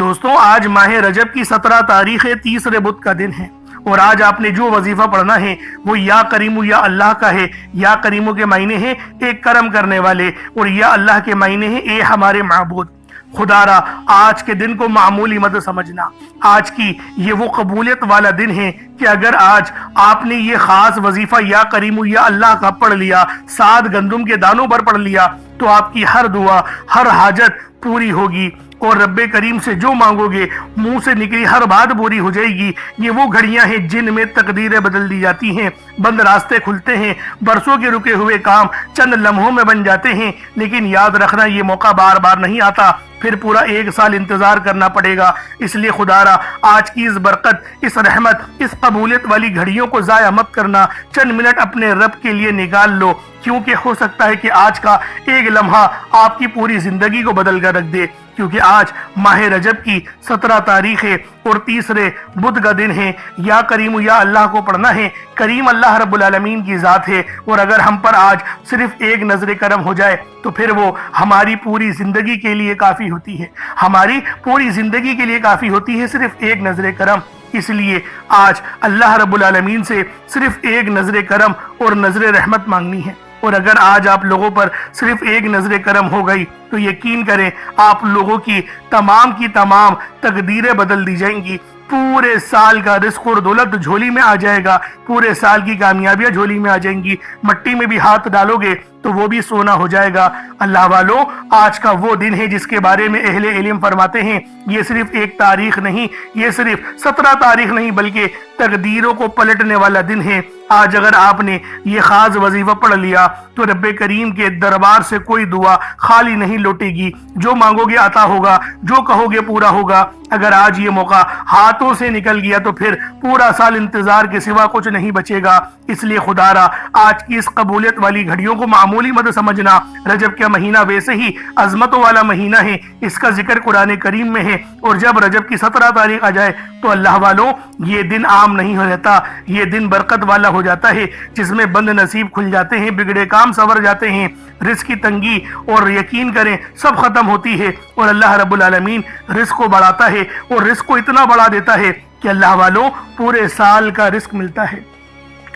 दोस्तों, आज माह रजब की 17 तारीख है, तीसरे बुध का दिन है और आज आपने जो वजीफा पढ़ना है वो या करीमु या अल्लाह का है। या करीमु के मायने हैं एक करम करने वाले और या अल्लाह के मायने हैं ए हमारे माबूद। खुदारा आज के दिन को मामूली मत समझना। आज की ये वो कबूलियत वाला दिन है कि अगर आज आपने ये खास वजीफा या करीमु या अल्लाह का पढ़ लिया, 7 गंदुम के दानों पर पढ़ लिया, तो आपकी हर दुआ, हर हाजत पूरी होगी और रब्बे करीम से जो मांगोगे मुंह से निकली हर बात पूरी हो जाएगी। ये वो घड़ियां हैं जिनमें तकदीरें बदल दी जाती हैं, बंद रास्ते खुलते हैं, बरसों के रुके हुए काम चंद लम्हों में बन जाते हैं। लेकिन याद रखना, ये मौका बार बार नहीं आता, फिर पूरा 1 साल इंतजार करना पड़ेगा। इसलिए खुदारा आज की इस बरकत, इस रहमत, इस कबूलियत वाली घड़ियों को जाया मत करना। चंद मिनट अपने रब के लिए निकाल लो, क्योंकि हो सकता है कि आज का एक लम्हा आपकी पूरी जिंदगी को बदल कर रख दे। क्योंकि आज माह रजब की 17 तारीख है और तीसरे बुध का दिन है। या करीम या अल्लाह को पढ़ना है। करीम अल्लाह रब्बुल आलमीन की ज़ात है और अगर हम पर आज सिर्फ एक नजर करम हो जाए तो फिर वो हमारी पूरी जिंदगी के लिए काफ़ी होती है। हमारी पूरी जिंदगी के लिए काफ़ी होती है सिर्फ एक नजर करम। इसलिए आज अल्लाह रब्बुल आलमीन से सिर्फ एक नजर करम और नजर रहमत मांगनी है। और अगर आज आप लोगों पर सिर्फ एक नजर करम हो गई तो यकीन करें आप लोगों की तमाम तकदीरें बदल दी जाएंगी। पूरे साल का रिस्क और दौलत झोली में आ जाएगा, पूरे साल की कामयाबियां झोली में आ जाएंगी। मट्टी में भी हाथ डालोगे तो वो भी सोना हो जाएगा। अल्लाह वालों, आज का वो दिन है जिसके बारे में अहले इल्म फरमाते हैं ये सिर्फ एक तारीख नहीं, ये सिर्फ 17 तारीख नहीं, बल्कि तकदीरों को पलटने वाला दिन है। आज अगर आपने ये खास वजीफा पढ़ लिया तो रब्बे करीम के दरबार से कोई दुआ खाली नहीं लौटेगी। जो मांगोगे अता होगा, जो कहोगे पूरा होगा। अगर आज ये मौका हाथों से निकल गया तो फिर पूरा साल इंतजार के सिवा कुछ नहीं बचेगा। इसलिए खुदारा आज की इस कबूलियत वाली घड़ियों को मामूली मत समझना। रजब का महीना वैसे ही अजमतों वाला महीना है, इसका जिक्र कुरान करीम में है। और जब रजब की 17 तारीख आ जाए तो अल्लाह वालों, ये दिन आम नहीं हो रहता, ये दिन बरकत वाला हो जाता है, जिसमें बंद नसीब खुल जाते हैं, बिगड़े काम सवर जाते हैं, रिस्क की तंगी और यकीन करें सब खत्म होती है। और अल्लाह रब्बुल आलमीन रिस्क को बढ़ाता है और रिस्क को इतना बढ़ा देता है कि अल्लाह वालों पूरे साल का रिस्क मिलता है।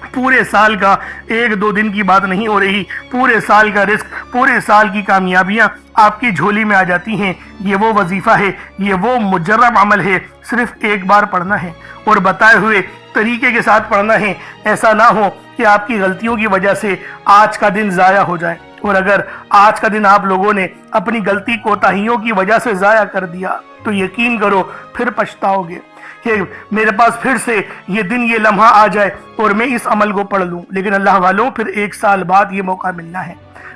पूरे साल का 1-2 दिन की बात नहीं हो रही, पूरे साल का रिस्क, पूरे साल की कामयाबियां आपकी झोली में आ जाती हैं। ये वो वजीफा है, ये वो मुजर्रब अमल है, सिर्फ एक बार पढ़ना है और बताए हुए तरीके के साथ पढ़ना है। ऐसा ना हो कि आपकी गलतियों की वजह से आज का दिन ज़ाया हो जाए। और अगर आज का दिन आप लोगों ने अपनी गलती कोताहियों की वजह से ज़ाया कर दिया तो यकीन करो फिर पछताओगे कि मेरे पास फिर से ये दिन, ये लम्हा आ जाए और मैं इस अमल को पढ़ लूँ। लेकिन अल्लाह वालों, फिर 1 साल बाद ये मौका मिलना है।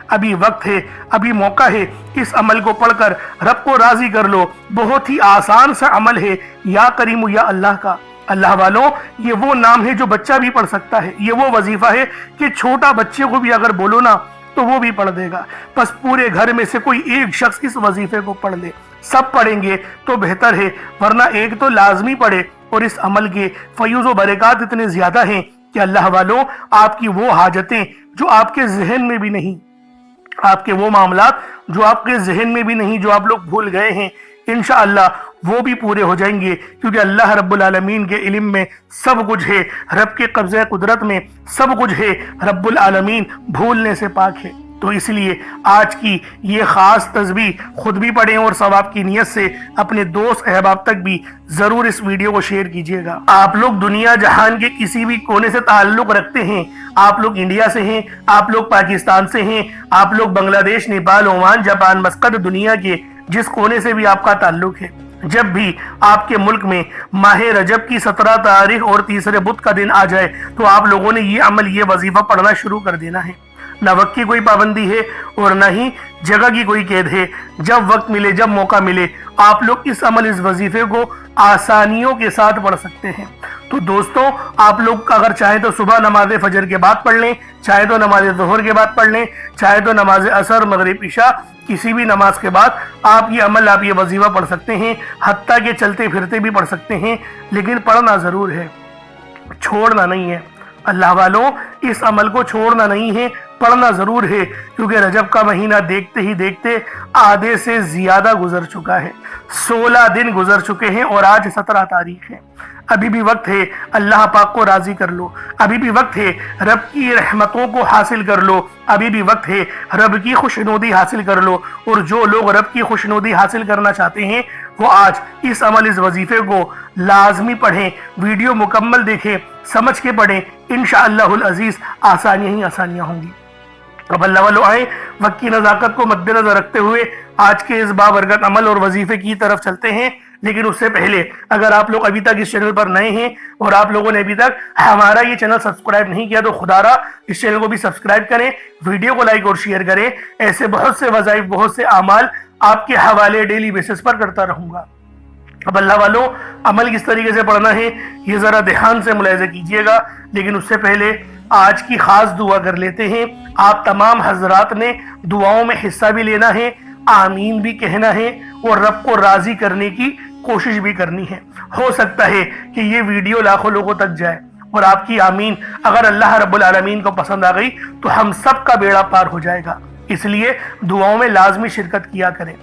अभी वक्त है, अभी मौका है, इस अमल को पढ़कर रब को राजी कर लो। बहुत ही आसान सा अमल है या करीम या अल्लाह का। अल्लाह वालों, ये वो नाम है जो बच्चा भी पढ़ सकता है। ये वो वजीफा है कि छोटा बच्चे को भी अगर बोलो ना तो वो भी पढ़ देगा। बस पूरे घर में से कोई एक शख्स इस वजीफे को पढ़ ले। सब पढ़ेंगे तो बेहतर है, वरना एक तो लाजमी पढ़े। और इस अमल के फयूज़ व बरक़ात इतने ज्यादा हैं कि अल्लाह वालों, आपकी वो हाजतें जो आपके जहन में भी नहीं, आपके वो मामलात जो आपके जहन में भी नहीं, जो आप लोग भूल गए हैं, इंशाअल्लाह वो भी पूरे हो जाएंगे। क्योंकि अल्लाह रब्बुल आलमीन के इल्म में सब कुछ है, रब के कब्ज़े कुदरत में सब कुछ है। रब्बुल आलमीन भूलने से पाक है। तो इसलिए आज की ये खास तस्बीह खुद भी पढ़ें और सवाब की नीयत से अपने दोस्त अहबाब तक भी जरूर इस वीडियो को शेयर कीजिएगा। आप लोग दुनिया जहान के किसी भी कोने से ताल्लुक रखते हैं, आप लोग इंडिया से हैं, आप लोग पाकिस्तान से हैं, आप लोग बांग्लादेश, नेपाल, ओमान, जापान, मस्कत, दुनिया के जिस कोने से भी आपका ताल्लुक है, जब भी आपके मुल्क में माह रजब की 17 तारीख और तीसरे बुध का दिन आ जाए तो आप लोगों ने ये अमल, ये वजीफा पढ़ना शुरू कर देना है। न वक्त की कोई पाबंदी है और न ही जगह की कोई कैद है। जब वक्त मिले, जब मौका मिले, आप लोग इस अमल, इस वजीफे को आसानियों के साथ पढ़ सकते हैं। तो दोस्तों, आप लोग अगर चाहें तो सुबह नमाज फजर के बाद पढ़ लें, चाहे तो नमाज ज़ोहर के बाद पढ़ लें, चाहे तो नमाज असर, मगरिब, इशा, किसी भी नमाज के बाद आप ये अमल, आप ये वजीफा पढ़ सकते हैं। हत्ता के चलते फिरते भी पढ़ सकते हैं, लेकिन पढ़ना ज़रूर है, छोड़ना नहीं है। अल्लाह वालों, इस अमल को छोड़ना नहीं है, पढ़ना जरूर है। क्योंकि रजब का महीना देखते ही देखते आधे से ज्यादा गुजर चुका है। 16 दिन गुजर चुके हैं और आज 17 तारीख है। अभी भी वक्त है अल्लाह पाक को राजी कर लो, अभी भी वक्त है रब की रहमतों को हासिल कर लो, अभी भी वक्त है रब की खुशनुदी हासिल कर लो। और जो लोग रब की खुशनुदी हासिल करना चाहते हैं वो आज इस अमल, इस वजीफे को लाजमी पढ़ें, वीडियो मुकम्मल देखें, समझ के पढ़ें। इंशाअल्लाहुल अजीज आसानियां ही आसानियां होंगी। अब अल्लाह वालों आए, वक्त की नज़ाकत को मद्देनजर रखते हुए आज के इस बाबरकत अमल और वजीफे की तरफ चलते हैं। लेकिन उससे पहले अगर आप लोग अभी तक इस चैनल पर नए हैं और आप लोगों ने अभी तक हमारा ये चैनल सब्सक्राइब नहीं किया तो खुदारा इस चैनल को भी सब्सक्राइब करें, वीडियो को लाइक और शेयर करें। ऐसे बहुत से वज़ाइफ, बहुत से आमाल आपके हवाले डेली बेसिस पर करता रहूंगा। अब अल्लाह वालों, अमल किस तरीके से पढ़ना है ये जरा ध्यान से मुलाहिजा कीजिएगा। लेकिन उससे पहले आज की खास दुआ कर लेते हैं। आप तमाम हजरात ने दुआओं में हिस्सा भी लेना है, आमीन भी कहना है और रब को राजी करने की कोशिश भी करनी है। हो सकता है कि ये वीडियो लाखों लोगों तक जाए और आपकी आमीन अगर अल्लाह रब्बुल आलमीन को पसंद आ गई तो हम सब का बेड़ा पार हो जाएगा। इसलिए दुआओं में लाजमी शिरकत किया करें।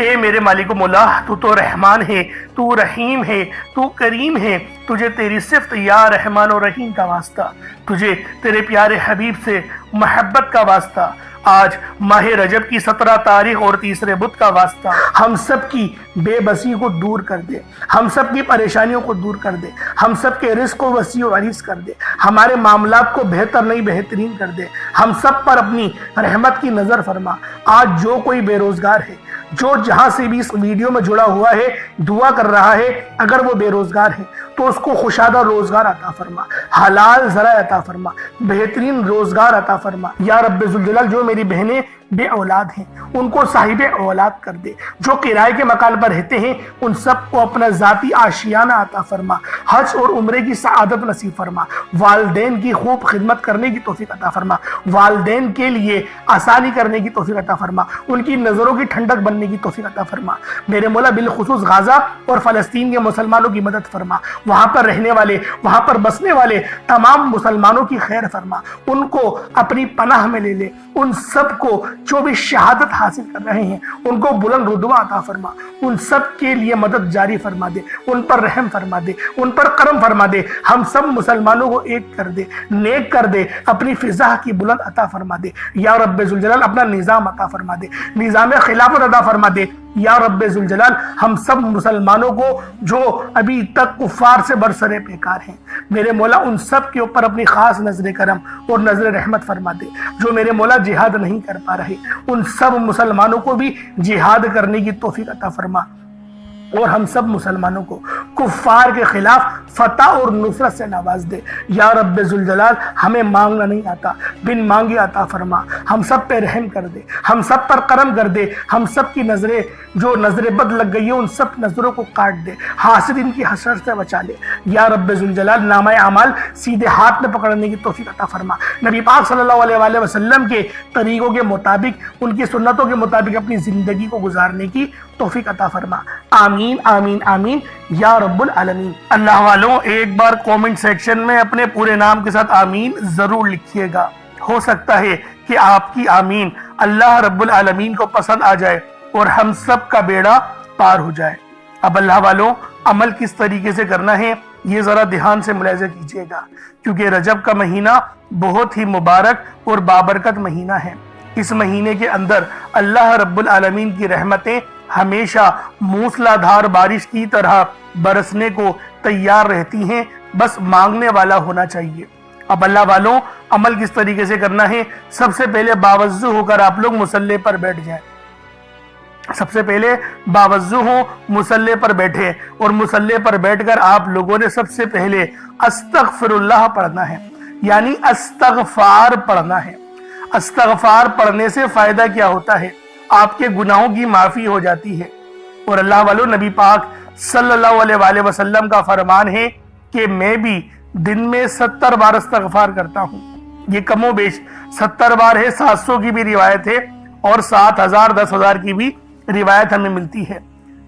ए मेरे मालिक मौला, तू तो रहमान है, तू रहीम है, तू करीम है, तुझे तेरी सिफ्त या रहमान और रहीम का वास्ता, तुझे तेरे प्यारे हबीब से मोहब्बत का वास्ता, आज माह रजब की 17 तारीख और तीसरे बुध का वास्ता, हम सब की बेबसी को दूर कर दे, हम सब की परेशानियों को दूर कर दे, हम सब के रिस्क को वसी और अरीज कर दे, हमारे मामलात को बेहतर नहीं बेहतरीन कर दे, हम सब पर अपनी रहमत की नजर फरमा। आज जो कोई बेरोजगार है, जो जहां से भी इस वीडियो में जुड़ा हुआ है, दुआ कर रहा है, अगर वो बेरोजगार है तो उसको खुशादा रोजगार अता फरमा, हलाल जरा अता फरमा, बेहतरीन रोजगार अता फरमा। या रब्बे जुल जलाल, जो मेरी बहनें बे औलाद हैं उनको साहिबे औलाद कर दे, जो किराए के मकान पर रहते हैं उन सबको अपना जाती आशियाना अता फरमा, हज और उम्रे की सआदत नसीब फरमा, वालदेन की खूब खिदमत करने की तौफीक अता फरमा, वालदेन के लिए आसानी करने की तौफीक अता फरमा, उनकी नजरों की ठंडक बनने की तौफीक अता फरमा। मेरे मौला बिलखुसूस गाजा और फलस्तीन के मुसलमानों की मदद फरमा, वहां पर रहने वाले, वहां पर बसने वाले तमाम मुसलमानों की खैर फरमा, उनको अपनी पनाह में ले ले, उन सबको जो भी शहादत हासिल कर रहे हैं उनको बुलंद रुतबा अता फरमा, उन सब के लिए मदद जारी फरमा दे, उन पर रहम फरमा दे, उन पर करम फरमा दे, हम सब मुसलमानों को एक कर दे, नेक कर दे, अपनी फिजा की बुलंद अता फरमा दे। या रब्बे जुल जलाल, अपना निजाम अता फरमा दे, निजाम खिलाफत अता फरमा दे। या रब्बे जुल जलाल, हम सब मुसलमानों को जो अभी तक कुफार से बरसरे बेकार हैं, मेरे मौला उन सब के ऊपर अपनी खास नजर करम और नजर रहमत फरमा दे। जो मेरे मौला जिहाद नहीं कर पा रहे उन सब मुसलमानों को भी जिहाद करने की तौफीक अता फरमा और हम सब मुसलमानों को कुफार के खिलाफ फतह और नुसरत से नवाज दे। या रब्बे जुल जलाल, हमें मांगना नहीं आता, बिन मांगे अता फरमा, हम सब पे रहम कर दे, हम सब पर करम कर दे, हम सब की नजरें जो नजरें बद लग गई है उन सब नजरों को काट दे, हासिदीन की हसरत से बचा ले। या रब्बे जुल जलाल, नामाए अमाल सीधे हाथ में पकड़ने की तौफीक अता फरमा, नबी पाक सल्लल्लाहु अलैहि वसल्लम के तरीकों के मुताबिक, उनकी सुन्नतों के मुताबिक अपनी जिंदगी को गुजारने की तौफीक अता फरमा। आमीन आमीन आमीन या रब्बुल आलमीन। अल्लाह वालों, एक बार कमेंट सेक्शन में अपने पूरे नाम के साथ आमीन जरूर लिखिएगा। हो सकता है कि आपकी आमीन अल्लाह रब्बुल आलमीन को पसंद आ जाए और हम सब का बेड़ा पार हो जाए। अब अल्लाह वालों, अमल किस तरीके से करना है ये जरा ध्यान से मुलाहिजा कीजिएगा, क्योंकि रजब का महीना बहुत ही मुबारक और बाबरकत महीना है। इस महीने के अंदर अल्लाह रब्बुल आलमीन की रहमतें हमेशा मूसलाधार बारिश की तरह बरसने को तैयार रहती हैं, बस मांगने वाला होना चाहिए। अब अल्लाह वालों, अमल किस तरीके से करना है? सबसे पहले बावज़्ज़ू होकर आप लोग मुसल्ले पर बैठ जाएं। सबसे पहले बावज़्ज़ू हो, मुसल्ले पर बैठे और मुसल्ले पर बैठकर आप लोगों ने सबसे पहले अस्तगफिरुल्लाह पढ़ना है, यानी अस्तगफार पढ़ना है। अस्तगफार पढ़ने से फायदा क्या होता है? आपके गुनाहों की माफी हो जाती है। और अल्लाह वालों, नबी पाक सल्लल्लाहु अलैहि वसल्लम का फरमान है कि मैं भी दिन में 70 बार इस्तगफार करता हूँ। ये कमो बेश 70 बार है, 700 की भी रिवायत है और 7000 10,000 की भी रिवायत हमें मिलती है,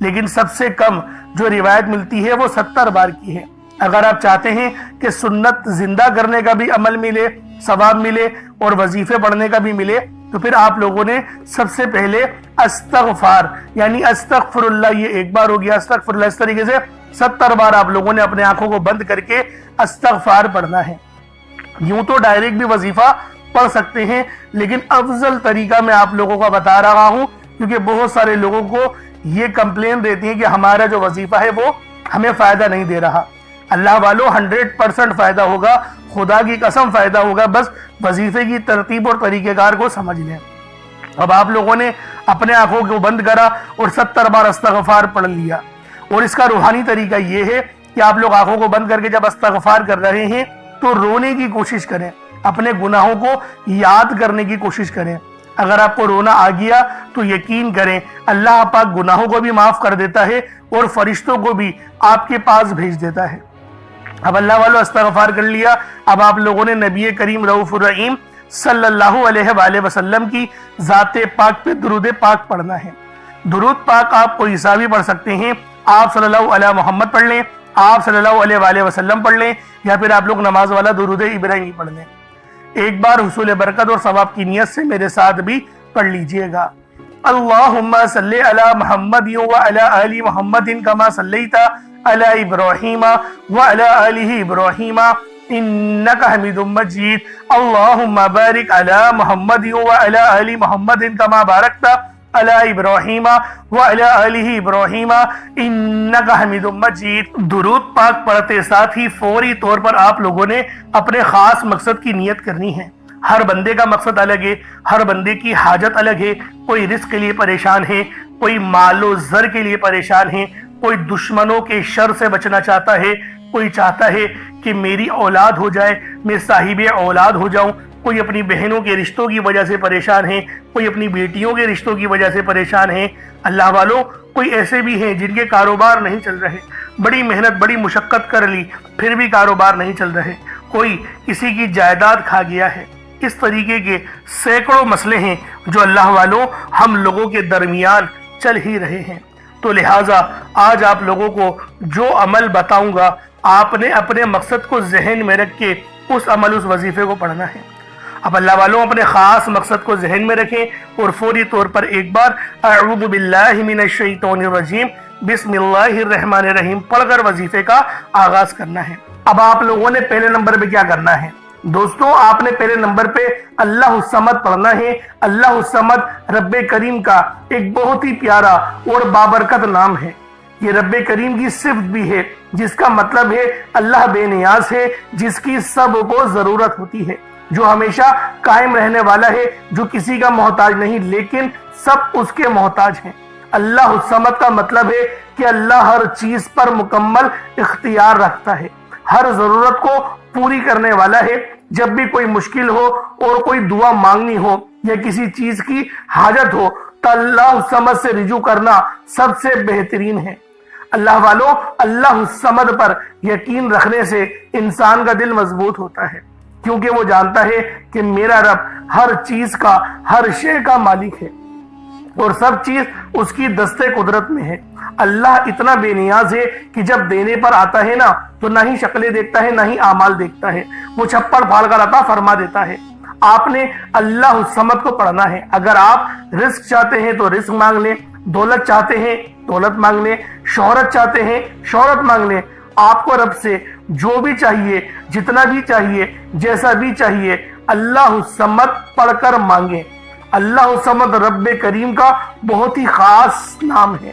लेकिन सबसे कम जो रिवायत मिलती है वो 70 बार की है। अगर आप चाहते हैं कि सुन्नत जिंदा करने का भी अमल मिले, सवाब मिले और वजीफे पढ़ने का भी मिले, تو پھر آپ لوگوں نے سب سے پہلے استغفار یعنی استغفر اللہ، یہ ایک بار ہو گیا، استغفر اللہ، اس طریقے سے 70 بار آپ لوگوں نے اپنے آنکھوں کو بند کر کے استغفار پڑھنا ہے۔ یوں تو ڈائریکٹ بھی وظیفہ پڑھ سکتے ہیں، لیکن افضل طریقہ میں آپ لوگوں کو بتا رہا ہوں، کیونکہ بہت سارے لوگوں کو یہ کمپلین رہتی ہے کہ ہمارا جو وظیفہ ہے وہ ہمیں فائدہ نہیں دے رہا۔ اللہ والوں 100% فائدہ ہوگا، خدا کی قسم فائدہ ہوگا، بس وظیفے کی ترتیب اور طریقہ کار کو سمجھ لیں۔ اب آپ لوگوں نے اپنے آنکھوں کو بند کرا اور 70 بار استغفار پڑھ لیا، اور اس کا روحانی طریقہ یہ ہے کہ آپ لوگ آنکھوں کو بند کر کے جب استغفار کر رہے ہیں تو رونے کی کوشش کریں، اپنے گناہوں کو یاد کرنے کی کوشش کریں۔ اگر آپ کو رونا آ گیا تو یقین کریں اللہ پاک گناہوں کو بھی معاف کر دیتا ہے اور فرشتوں کو بھی آپ کے پاس بھیج دیتا ہے۔ اب اللہ والوں استغفار کر لیا، اب آپ لوگوں نے نبی کریم رؤوف الرحیم صلی اللہ علیہ وآلہ وسلم کی ذات پاک پہ درود پاک پڑھنا ہے۔ درود پاک آپ کوئی سا بھی پڑھ سکتے ہیں، آپ صلی اللہ علیہ محمد پڑھ لیں، آپ صلی اللہ علیہ وآلہ وسلم پڑھ لیں، یا پھر آپ لوگ نماز والا درود ابراہیمی پڑھ لیں۔ ایک بار حصول برکت اور ثواب کی نیت سے میرے ساتھ بھی پڑھ لیجئے گا۔ اللہم صلی علی محمد وعلی آل محمد کما صلیت علی ابراہیم وعلی آل ابراہیم انک حمید مجید۔ اللہم بارک علی محمد وعلی آل محمد کما بارکت علی ابراہیم وعلی آل ابراہیم انک حمید مجید۔ درود پاک پڑھتے ساتھ ہی فوری طور پر آپ لوگوں نے اپنے خاص مقصد کی نیت کرنی ہے۔ ہر بندے کا مقصد الگ ہے، ہر بندے کی حاجت الگ ہے۔ کوئی رزق کے لیے پریشان ہے، کوئی مال و زر کے لیے پریشان ہے، کوئی دشمنوں کے شر سے بچنا چاہتا ہے، کوئی چاہتا ہے کہ میری اولاد ہو جائے، میں صاحب اولاد ہو جاؤں، کوئی اپنی بہنوں کے رشتوں کی وجہ سے پریشان ہے، کوئی اپنی بیٹیوں کے رشتوں کی وجہ سے پریشان ہے۔ اللہ والوں کوئی ایسے بھی ہیں جن کے کاروبار نہیں چل رہے، بڑی محنت بڑی مشقت کر لی پھر بھی کاروبار نہیں چل رہے، کوئی کسی کی جائیداد کھا گیا ہے۔ اس طریقے کے سینکڑوں مسئلے ہیں جو اللہ والوں ہم لوگوں کے درمیان چل ہی رہے ہیں۔ تو لہٰذا آج آپ لوگوں کو جو عمل بتاؤں گا آپ نے اپنے مقصد کو ذہن میں رکھ کے اس عمل اس وظیفے کو پڑھنا ہے۔ اب اللہ والوں اپنے خاص مقصد کو ذہن میں رکھیں اور فوری طور پر ایک بار اعوذ باللہ من الشیطان الرجیم بسم اللہ الرحمن الرحیم پڑھ کر وظیفے کا آغاز کرنا ہے۔ اب آپ لوگوں نے پہلے نمبر پہ کیا کرنا ہے دوستوں؟ آپ نے پہلے نمبر پہ اللہ الصمد پڑھنا ہے۔ اللہ الصمد رب کریم کا ایک بہت ہی پیارا اور بابرکت نام ہے۔ یہ رب کریم کی صفت بھی ہے جس کا مطلب ہے اللہ بے نیاز ہے، جس کی سب کو ضرورت ہوتی ہے، جو ہمیشہ قائم رہنے والا ہے، جو کسی کا محتاج نہیں لیکن سب اس کے محتاج ہیں۔ اللہ الصمد کا مطلب ہے کہ اللہ ہر چیز پر مکمل اختیار رکھتا ہے، ہر ضرورت کو پوری کرنے والا ہے۔ جب بھی کوئی مشکل ہو اور کوئی دعا مانگنی ہو یا کسی چیز کی حاجت ہو تو اللہ الصمد سے رجوع کرنا سب سے بہترین ہے۔ اللہ والوں اللہ الصمد پر یقین رکھنے سے انسان کا دل مضبوط ہوتا ہے، کیونکہ وہ جانتا ہے کہ میرا رب ہر چیز کا ہر شے کا مالک ہے اور سب چیز اس کی دستے قدرت میں ہے۔ اللہ اتنا بے نیاز ہے کہ جب دینے پر آتا ہے نا تو نہ ہی شکلیں دیکھتا ہے نہ ہی اعمال دیکھتا ہے، وہ چھپڑ پھاڑ کر عطا فرما دیتا ہے۔ آپ نے اللہ الصمد کو پڑھنا ہے۔ اگر آپ رزق چاہتے ہیں تو رزق مانگ لیں، دولت چاہتے ہیں دولت مانگ لیں، شہرت چاہتے ہیں شہرت مانگ لیں۔ آپ کو رب سے جو بھی چاہیے، جتنا بھی چاہیے، جیسا بھی چاہیے، اللہ الصمد پڑھ کر مانگیں۔ اللہ الصمد رب کریم کا بہت ہی خاص نام ہے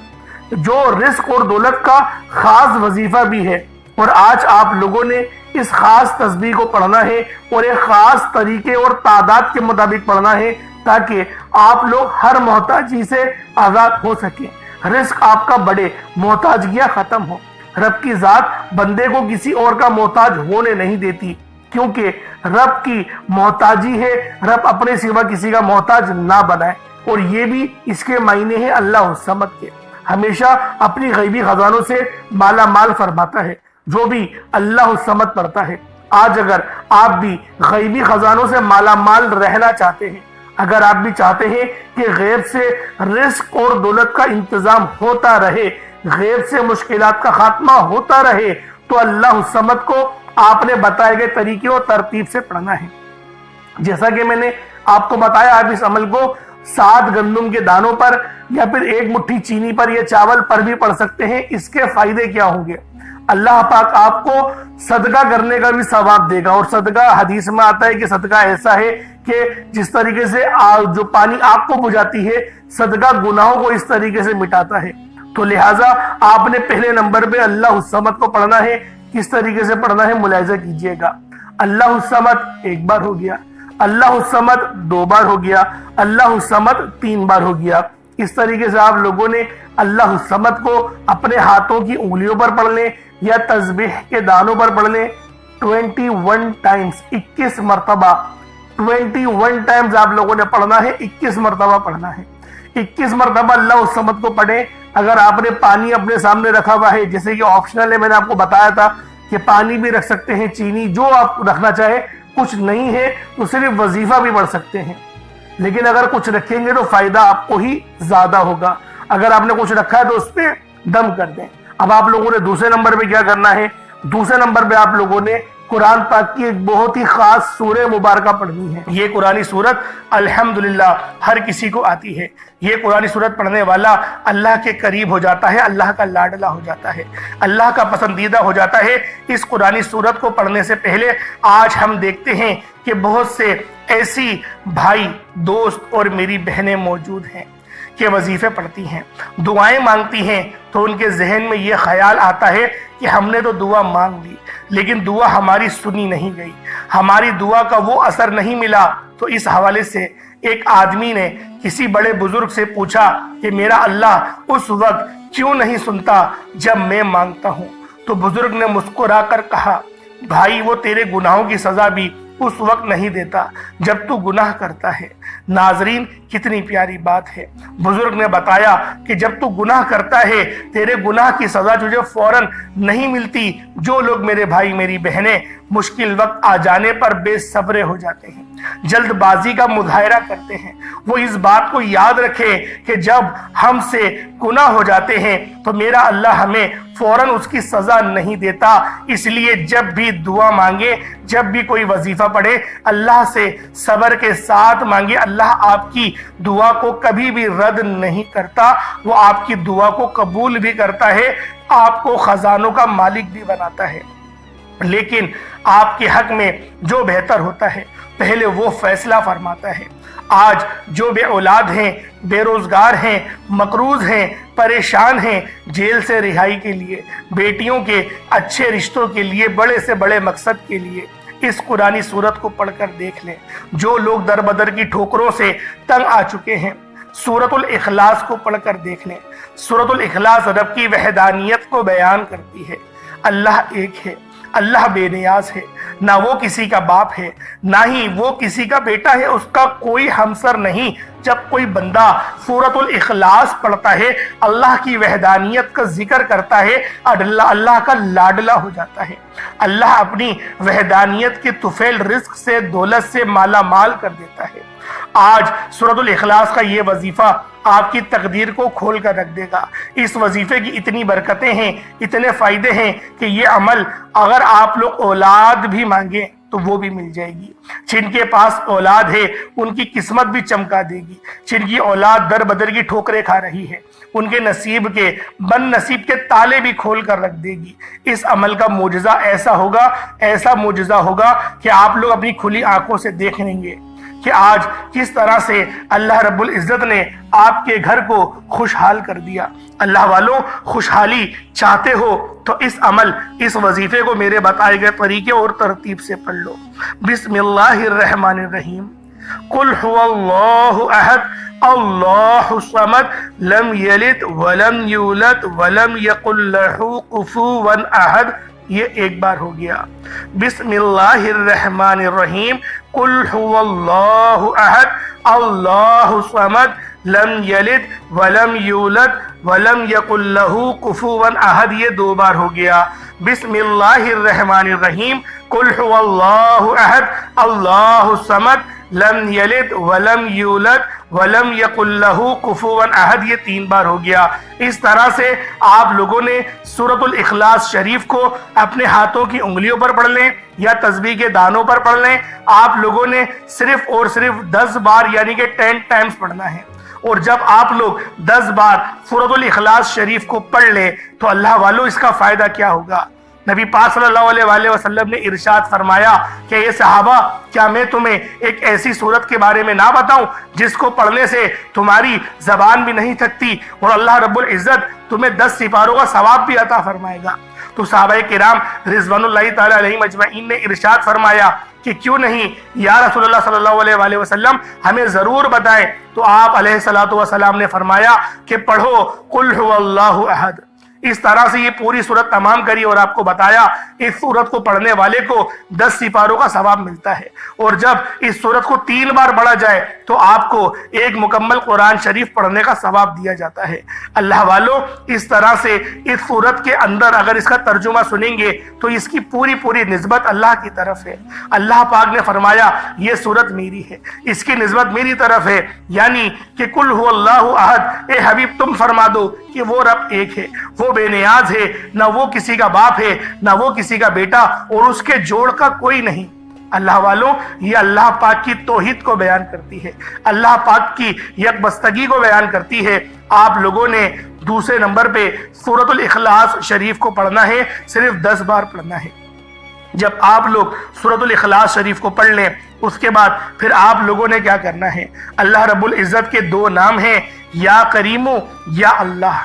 جو رزق اور دولت کا خاص وظیفہ بھی ہے، اور آج آپ لوگوں نے اس خاص تسبیح کو پڑھنا ہے اور ایک خاص طریقے اور تعداد کے مطابق پڑھنا ہے تاکہ آپ لوگ ہر محتاجی سے آزاد ہو سکیں، رزق آپ کا بڑھے، محتاجیاں ختم ہو۔ رب کی ذات بندے کو کسی اور کا محتاج ہونے نہیں دیتی، کیونکہ رب کی محتاجی ہے، رب اپنے سوا کسی کا محتاج نہ بنائے، اور یہ بھی اس کے معنی ہیں اللہ الصمد کے۔ ہمیشہ اپنی غیبی خزانوں سے مالا مال فرماتا ہے جو بھی اللہ الصمد پڑھتا ہے۔ آج اگر آپ بھی غیبی خزانوں سے مالا مال رہنا چاہتے ہیں، اگر آپ بھی چاہتے ہیں کہ غیب سے رزق اور دولت کا انتظام ہوتا رہے، غیب سے مشکلات کا خاتمہ ہوتا رہے، تو اللہ الصمد کو آپ نے بتائے گئے طریقے اور ترتیب سے پڑھنا ہے۔ جیسا کہ میں نے آپ کو بتایا آپ اس عمل کو 7 گندم کے دانوں پر یا پھر 1 مٹھی چینی پر یا چاول پر بھی پڑھ سکتے ہیں. اس کے فائدے کیا ہوں گے؟ اللہ پاک آپ کو صدقہ کرنے کا بھی ثواب دے گا. اور صدقہ حدیث میں آتا ہے کہ صدقہ ایسا ہے کہ جس طریقے سے جو پانی آگ کو بجھاتی ہے، صدقہ گناہوں کو اس طریقے سے مٹاتا ہے. تو لہٰذا آپ نے پہلے نمبر پہ اللہ الصمد کو پڑھنا ہے. کس طریقے سے پڑھنا ہے ملاحظہ کیجئے گا. اللہ الصمد 1 بار ہو گیا، اللہ الصمد 2 بار ہو گیا، اللہ الصمد 3 بار ہو گیا. اس طریقے سے آپ لوگوں نے اللہ الصمد کو اپنے ہاتھوں کی انگلیوں پر پڑھ لیں یا تسبیح کے دانوں پر پڑھ لیں 21 ٹائمز، 21 مرتبہ. 21 ٹائمز آپ لوگوں نے پڑھنا ہے، 21 مرتبہ پڑھنا ہے. 21 مرتبہ اللہ الصمد کو پڑھیں. اگر آپ نے پانی اپنے سامنے رکھا ہوا ہے، جیسے کہ آپشنل ہے، میں نے آپ کو بتایا تھا کہ پانی بھی رکھ سکتے ہیں، چینی جو آپ رکھنا چاہے. کچھ نہیں ہے تو صرف وظیفہ بھی پڑھ سکتے ہیں، لیکن اگر کچھ رکھیں گے تو فائدہ آپ کو ہی زیادہ ہوگا. اگر آپ نے کچھ رکھا ہے تو اس پہ دم کر دیں. اب آپ لوگوں نے دوسرے نمبر پہ کیا کرنا ہے؟ دوسرے نمبر پہ آپ لوگوں نے قرآن پاک کی ایک بہت ہی خاص سورہ مبارکہ پڑھنی ہے. یہ قرآنی سورت الحمدللہ ہر کسی کو آتی ہے. یہ قرآنی سورت پڑھنے والا اللہ کے قریب ہو جاتا ہے، اللہ کا لاڈلا ہو جاتا ہے، اللہ کا پسندیدہ ہو جاتا ہے. اس قرآنی سورت کو پڑھنے سے پہلے آج ہم دیکھتے ہیں کہ بہت سے ایسی بھائی، دوست اور میری بہنیں موجود ہیں کہ وظیفے پڑھتی ہیں، دعائیں مانگتی ہیں، تو ان کے ذہن میں یہ خیال آتا ہے کہ ہم نے تو دعا مانگ لی لیکن دعا ہماری سنی نہیں گئی، ہماری دعا کا وہ اثر نہیں ملا. تو اس حوالے سے ایک آدمی نے کسی بڑے بزرگ سے پوچھا کہ میرا اللہ اس وقت کیوں نہیں سنتا جب میں مانگتا ہوں؟ تو بزرگ نے مسکرا کر کہا، بھائی وہ تیرے گناہوں کی سزا بھی اس وقت نہیں دیتا جب تو گناہ کرتا ہے. ناظرین کتنی پیاری بات ہے. بزرگ نے بتایا کہ جب تو گناہ کرتا ہے تیرے گناہ کی سزا تجھے فوراً نہیں ملتی. جو لوگ میرے بھائی میری بہنیں مشکل وقت آ جانے پر بے صبرے ہو جاتے ہیں، جلد بازی کا مظاہرہ کرتے ہیں، وہ اس بات کو یاد رکھے کہ جب ہم سے گناہ ہو جاتے ہیں تو میرا اللہ ہمیں فوراً اس کی سزا نہیں دیتا. اس لیے جب بھی دعا مانگے، جب بھی کوئی وظیفہ پڑھے، اللہ سے صبر کے ساتھ مانگے. اللہ آپ کی دعا کو کبھی بھی رد نہیں کرتا، وہ آپ کی دعا کو قبول بھی کرتا ہے، آپ کو خزانوں کا مالک بھی بناتا ہے. لیکن آپ کے حق میں جو بہتر ہوتا ہے پہلے وہ فیصلہ فرماتا ہے. آج جو بے اولاد ہیں، بے روزگار ہیں، مقروض ہیں، پریشان ہیں، جیل سے رہائی کے لیے، بیٹیوں کے اچھے رشتوں کے لیے، بڑے سے بڑے مقصد کے لیے اس قرآنی سورت کو پڑھ کر دیکھ لیں. جو لوگ در بدر کی ٹھوکروں سے تنگ آ چکے ہیں، سورۃ الاخلاص کو پڑھ کر دیکھ لیں. سورۃ الاخلاص رب کی وحدانیت کو بیان کرتی ہے. اللہ ایک ہے، اللہ بے نیاز ہے، نہ وہ کسی کا باپ ہے نہ ہی وہ کسی کا بیٹا ہے، اس کا کوئی ہمسر نہیں. جب کوئی بندہ سورۃ الاخلاص پڑھتا ہے، اللہ کی وحدانیت کا ذکر کرتا ہے، اللہ کا لاڈلا ہو جاتا ہے. اللہ اپنی وحدانیت کے طفیل رزق سے، دولت سے مالا مال کر دیتا ہے. آج سورۃ الاخلاص کا یہ وظیفہ آپ کی تقدیر کو کھول کر رکھ دے گا. اس وظیفے کی اتنی برکتیں ہیں، اتنے فائدے ہیں کہ یہ عمل اگر آپ لوگ اولاد بھی مانگیں تو وہ بھی مل جائے گی. جن کے پاس اولاد ہے ان کی قسمت بھی چمکا دے گی. جن کی اولاد در بدر کی ٹھوکریں کھا رہی ہے ان کے نصیب کے بد نصیب کے تالے بھی کھول کر رکھ دے گی. اس عمل کا معجزہ ایسا معجزہ ہوگا کہ آپ لوگ اپنی کھلی آنکھوں سے دیکھ لیں گے کہ آج کس طرح سے اللہ رب العزت نے آپ کے گھر کو خوشحال کر دیا. اللہ والوں، خوشحالی چاہتے ہو تو اس وظیفے کو میرے بتائے گئے طریقے اور ترتیب سے پڑھ لو. بسم اللہ الرحمن الرحیم. قل هو اللہ احد اللہ الصمد لم یلد ولم یولد ولم یکن لہ کفوا احد. یہ 1 بار ہو گیا. بسم اللہ الرحمن الرحیم. قل هو اللہ احد اللہ الصمد لم یلد ولم یولد ولم یکن لہ کفوا احد. یہ 2 بار ہو گیا. بسم اللہ الرحمن الرحیم. قل هو اللہ احد اللہ الصمد لم یلد ولم یولد वलम यकुल लहू कुफुवन अहद, ये 3 बार हो गया। इस तरह से आप लोगों ने सूरतुल इखलास शरीफ को अपने हाथों की उंगलियों पर पढ़ लें या तस्बीह के दानों पर पढ़ लें। आप लोगों ने सिर्फ और सिर्फ 10 बार यानी कि 10 टाइम्स पढ़ना है। और जब आप लोग 10 बार सूरतुल इखलास शरीफ को पढ़ लें तो अल्लाह वालों इसका फायदा क्या होगा। नबी पाक सल्लल्लाहु अलैहि वसल्लम ने इरशाद फरमाया कि ये सहाबा, क्या मैं तुम्हें एक ऐसी सूरत के बारे में ना बताऊं जिसको पढ़ने से तुम्हारी जबान भी नहीं थकती और अल्लाह रब्बुल इज्जत तुम्हें 10 सिपारों का सवाब भी अता फरमाएगा। तो सहाबाए किराम रिज़वानुल्लाहि तआला अलैहिम अजमईन ने इरशाद फरमाया कि क्यों नहीं या रसूलुल्लाह सल्लल्लाहु अलैहि वसल्लम, हमें जरूर बताएं। तो आप अलैहिस्सलातु वस्सलाम ने फरमाया कि पढ़ो कुल हुवल्लाहु अहद। इस तरह से ये पूरी सूरत तमाम करी और आपको बताया इस सूरत को पढ़ने वाले को 10 सिपारों का सवाब मिलता है। और जब इस सूरत को 3 बार पढ़ा जाए तो आपको एक मुकम्मल कुरान शरीफ पढ़ने का सवाब दिया जाता है। अल्लाह वालों, इस तरह से इस सूरत के अंदर अगर इसका तर्जुमा सुनेंगे तो इसकी पूरी पूरी निस्बत अल्लाह की तरफ है। अल्लाह पाक ने फरमाया ये सूरत मेरी है, इसकी निस्बत मेरी तरफ है, यानी कि कुल हुवल्लाहु अहद, ए हबीब तुम फरमा दो कि वो रब एक है, वो बेनियाज है, ना वो किसी का बाप है ना वो किसी का बेटा और उसके जोड़ का कोई नहीं। अल्लाह वालों, ये अल्लाह पाक की तौहीद को बयान करती है, अल्लाह पाक की यकबस्तगी को बयान करती है। आप लोगों ने दूसरे नंबर पे सूरतुल इखलास शरीफ को पढ़ना है, सिर्फ 10 बार पढ़ना है। जब आप लोग सूरतुल इखलास शरीफ को पढ़ लें उसके बाद फिर आप लोगों ने क्या करना है। अल्लाह रब्बुल इज्जत के 2 नाम हैं, या करीमो या अल्लाह।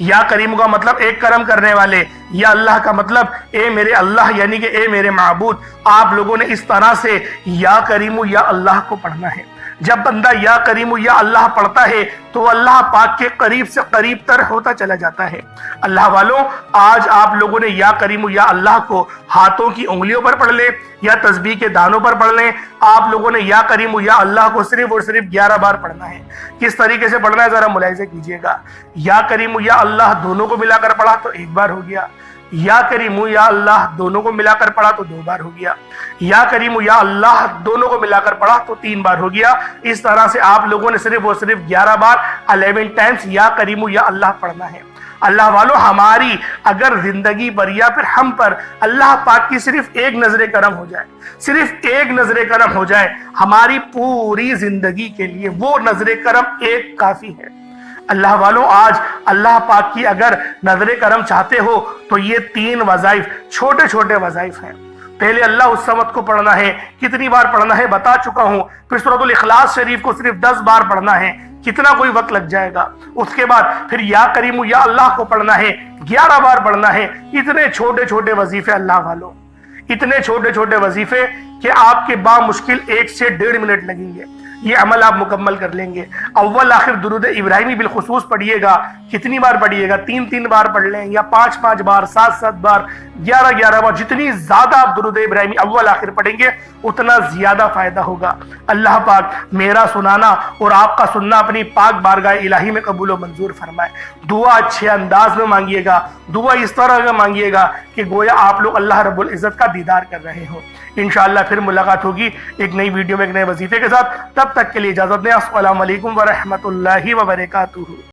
या करीम का मतलब एक करम करने वाले, या अल्लाह का मतलब ए मेरे अल्लाह यानी कि ए मेरे माबूद। आप लोगों ने इस तरह से या करीमु या अल्लाह को पढ़ना है। जब बंदा या करीमु या अल्लाह पढ़ता है तो अल्लाह पाक के करीब से करीब तर होता चला जाता है। अल्लाह वालों, आज आप लोगों ने या करीमु या अल्लाह को हाथों की उंगलियों पर पढ़ ले या तस्बीह के दानों पर पढ़ लें। आप लोगों ने या करीमु या अल्लाह को सिर्फ और सिर्फ 11 बार पढ़ना है। किस तरीके से पढ़ना है जरा मुलाहिज़ा कीजिएगा। या करीमु या अल्लाह दोनों को मिलाकर पढ़ा तो 1 बार हो गया, या करीमु या अल्लाह दोनों को मिलाकर पढ़ा तो 2 बार हो गया, या करीमु या अल्लाह दोनों को मिलाकर पढ़ा तो 3 बार हो गया। इस तरह से आप लोगों ने सिर्फ और सिर्फ 11 बार 11 टाइम्स या करीमु या अल्लाह पढ़ना है। अल्लाह वालों, हमारी अगर जिंदगी पर या फिर हम पर अल्लाह पाक की सिर्फ एक नजर करम हो जाए, सिर्फ एक नजर करम हो जाए, हमारी पूरी जिंदगी के लिए वो नजर करम एक काफी है। अल्लाह वालों, आज अल्लाह पाक की अगर नजर करम चाहते हो तो ये 3 वज़ाइफ, छोटे छोटे वज़ाइफ हैं। पहले अल्लाह उस समत को पढ़ना है, कितनी बार पढ़ना है बता चुका हूं। फिर सूरतुल इखलास शरीफ को सिर्फ 10 बार पढ़ना है, कितना कोई वक्त लग जाएगा। उसके बाद फिर या करीमु या अल्लाह को पढ़ना है, 11 बार पढ़ना है। इतने छोटे छोटे वजीफे अल्लाह वालों, इतने छोटे छोटे वजीफे कि आपके बामुश्किल 1 से 1.5 मिनट लगेंगे। ये अमल आप मुकम्मल कर लेंगे। अव्वल आखिर दुरूद इब्राहिमी बिलखुसूस पढ़िएगा। कितनी बार पढ़िएगा? 3-3 बार पढ़ लें या 5-5 बार, 7-7 बार, 11-11 बार। जितनी ज्यादा आप दुरूद इब्राहिमी अव्वल आखिर पढ़ेंगे उतना ज्यादा फायदा होगा। अल्लाह पाक मेरा सुनाना और आपका सुनना अपनी पाक बारगाह इलाही में कबूल व मंजूर फरमाए। दुआ अच्छे अंदाज में मांगिएगा, दुआ इस तरह का मांगिएगा कि गोया आप लोग अल्लाह रब्बुल इज्जत का दीदार कर रहे हो। इंशाअल्लाह फिर मुलाकात होगी एक नई वीडियो में एक नए वजीफे के साथ। तब तक के लिए इजाजत दें। अस्सलामु अलैकुम व रहमतुल्लाहि व बरकातुहू।